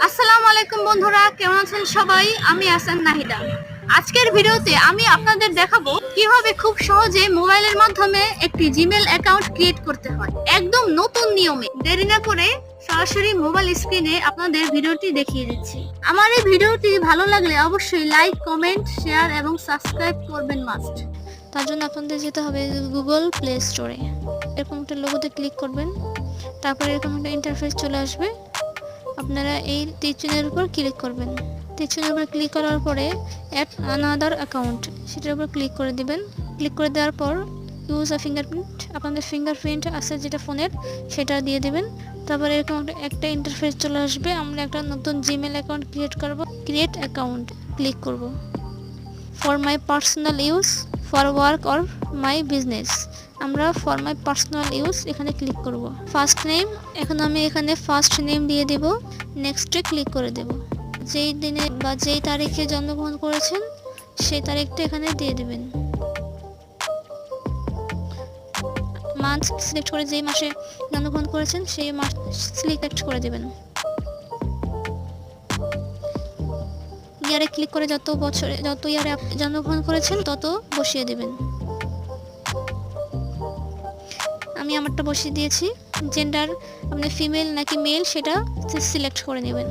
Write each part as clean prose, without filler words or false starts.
আসসালামু আলাইকুম বন্ধুরা, কেমন আছেন সবাই? আমি আসান নাহিদা। আজকের ভিডিওতে আমি আপনাদের দেখাবো কিভাবে খুব সহজে মোবাইলের মাধ্যমে একটি জিমেল অ্যাকাউন্ট ক্রিয়েট করতে হয়, একদম নতুন নিয়মে। দেরি না করে সরাসরি মোবাইল স্ক্রিনে আপনাদের ভিডিওটি দেখিয়ে দিচ্ছি। আমার এই ভিডিওটি ভালো লাগলে অবশ্যই লাইক, কমেন্ট, শেয়ার এবং সাবস্ক্রাইব করবেন মাস্ট। তার জন্য আপনাদের যেতে হবে গুগল প্লে স্টোরে। এরকম একটা লোগোতে ক্লিক করবেন, তারপরে এরকম একটা ইন্টারফেস চলে আসবে। আপনারা এই তীর চিহ্নের উপর ক্লিক করবেন। তীর চিহ্নের উপর ক্লিক করার পরে অ্যাড আনাদার অ্যাকাউন্ট সেটার উপর ক্লিক করে দিবেন। ক্লিক করে দেওয়ার পর ইউজ আ ফিঙ্গারপ্রিন্ট, আপনাদের ফিঙ্গারপ্রিন্ট আছে যেটা ফোনের সেটা দিয়ে দিবেন। তারপরে এরকম একটা ইন্টারফেস চলে আসবে। আমরা একটা নতুন জিমেল অ্যাকাউন্ট ক্রিয়েট করব। ক্রিয়েট অ্যাকাউন্ট ক্লিক করব। For my personal use, for work or my business, আমরা ফর মাই পার্সোনাল ইউজ এখানে ক্লিক করব। ফার্স্ট নেম, এখন আমি এখানে ফার্স্ট নেম দিয়ে দেব। নেক্সটে ক্লিক করে দেব। যেই দিনে বা যেই তারিখে জন্মগ্রহণ করেছেন সেই তারিখটা এখানে দিয়ে দেবেন। মান্থ সিলেক্ট করে যেই মাসে জন্মগ্রহণ করেছেন সেই মাস সিলেক্ট করে দেবেন। ইয়ারে ক্লিক করে যত বছরে যত ইয়ারে জন্মগ্রহণ করেছেন তত বসিয়ে দেবেন। আমি আমারটা বসিয়ে দিয়েছি। জেন্ডার আপনি ফিমেল নাকি মেল সেটা সিলেক্ট করে নেবেন।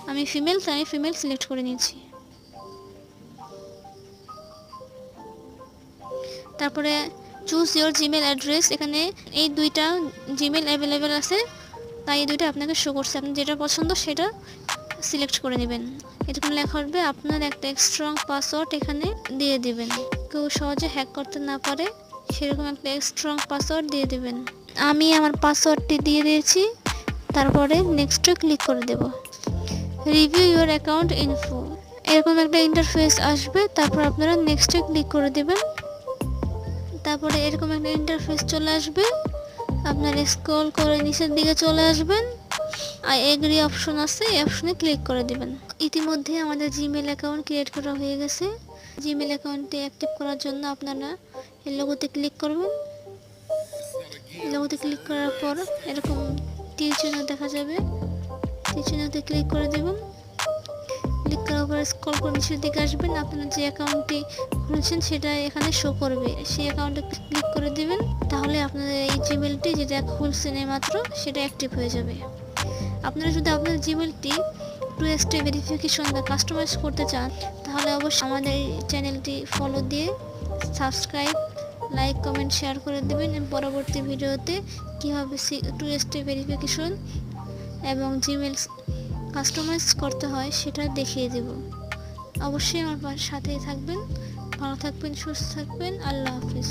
আমি ফিমেল, তাই আমি ফিমেল সিলেক্ট করে নিয়েছি। তারপরে চুজ ইওর জিমেল অ্যাড্রেস, এখানে এই দুইটা জিমেল অ্যাভেলেবেল আছে, তাই এই দুইটা আপনাকে শো করছে। আপনি যেটা পছন্দ সেটা সিলেক্ট করে নেবেন। এরকম লেখা হবে। আপনার একটা স্ট্রং পাসওয়ার্ড এখানে দিয়ে দিবেন, কেউ সহজে হ্যাক করতে না পারে সেরকম একটা স্ট্রং পাসওয়ার্ড দিয়ে দিবেন। আমি আমার পাসওয়ার্ডটি দিয়ে দিয়েছি। তারপরে নেক্সটে ক্লিক করে দেব। রিভিউ ইওর অ্যাকাউন্ট ইনফো, এরকম একটা ইন্টারফেস আসবে। তারপর আপনারা নেক্সটে ক্লিক করে দেবেন। তারপরে এরকম একটা ইন্টারফেস চলে আসবে। আপনারা স্ক্রল করে নিচের দিকে চলে আসবেন। আর এগ্রি অপশন আছে, এই অপশনে ক্লিক করে দেবেন। ইতিমধ্যে আমাদের জিমেল অ্যাকাউন্ট ক্রিয়েট করা হয়ে গেছে। জিমেল অ্যাকাউন্টটি অ্যাক্টিভ করার জন্য আপনারা এই লোগোতে ক্লিক করবেন। লোগোতে ক্লিক করার পর এরকম তীর চিহ্ন দেখা যাবে, তীর চিহ্নতে ক্লিক করে দেবেন। ক্লিক করার পর স্ক্রল করে নিচের দিকে আসবেন। আপনারা যে অ্যাকাউন্টটি খুলেছেন সেটা এখানে শো করবে, সেই অ্যাকাউন্টে ক্লিক করে দেবেন। তাহলে আপনাদের এই জিমেলটি যেটা খুলছেন মাত্র সেটা অ্যাক্টিভ হয়ে যাবে। আপনারা যদি আপনার জিমেলটি 2 স্টেপ ভেরিফিকেশন বা কাস্টমাইজ করতে চান তাহলে অবশ্যই আমাদের এই চ্যানেলটি ফলো দিয়ে সাবস্ক্রাইব, লাইক, কমেন্ট, শেয়ার করে দেবেন। পরবর্তী ভিডিওতে কীভাবে 2 স্টেপ ভেরিফিকেশন এবং জিমেল কাস্টমাইজ করতে হয় সেটা দেখিয়ে দেব। অবশ্যই আমার সাথেই থাকবেন। ভালো থাকবেন, সুস্থ থাকবেন। আল্লাহ হাফিজ।